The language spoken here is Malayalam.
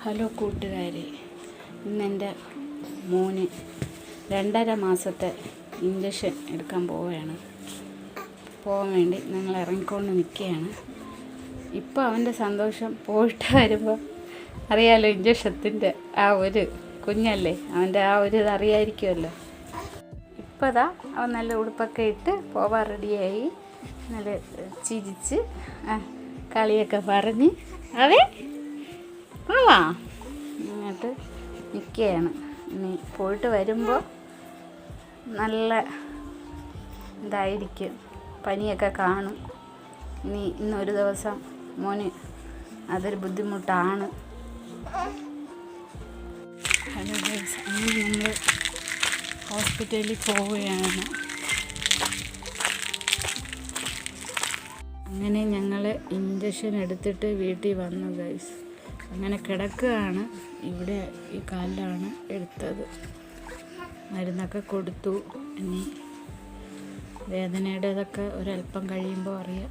ഹലോ കൂട്ടുകാരെ, ഇന്നെൻ്റെ മോന് 2.5 മാസത്തെ ഇഞ്ചക്ഷൻ എടുക്കാൻ പോവുകയാണ്. പോകാൻ വേണ്ടി ഞങ്ങൾ ഇറങ്ങിക്കൊണ്ട് നിൽക്കുകയാണ്. ഇപ്പോൾ അവൻ്റെ സന്തോഷം പോയിട്ട് വരുമ്പോൾ അറിയാമല്ലോ, ഇഞ്ചക്ഷത്തിൻ്റെ ആ ഒരു കുഞ്ഞല്ലേ, അവൻ്റെ ആ ഒരു ഇത് അറിയായിരിക്കുമല്ലോ. ഇപ്പോൾ ഇതാ അവൻ നല്ല ഉടുപ്പൊക്കെ ഇട്ട് പോവാൻ റെഡിയായി, നല്ല ചിരിച്ച് കളിയൊക്കെ പറഞ്ഞ് അവേ പോവാ എന്നിട്ട് നിൽക്കുകയാണ്. ഇനി പോയിട്ട് വരുമ്പോൾ നല്ല ഇതായിരിക്കും, പനിയൊക്കെ കാണും. ഇന്നൊരു ദിവസം മോന് അതൊരു ബുദ്ധിമുട്ടാണ്. ഹലോ ഗൈസ്, അങ്ങനെ നമ്മൾ ഹോസ്പിറ്റലിൽ പോവുകയാണ്. അങ്ങനെ ഞങ്ങൾ ഇഞ്ചക്ഷൻ എടുത്തിട്ട് വീട്ടിൽ വന്നു ഗൈസ്. അങ്ങനെ കിടക്കുകയാണ്. ഇവിടെ ഈ കാലിലാണ് എടുത്തത്. മരുന്നൊക്കെ കൊടുത്തു. ഇനി വേദനയുടേതൊക്കെ ഒരല്പം കഴിയുമ്പോൾ അറിയാം.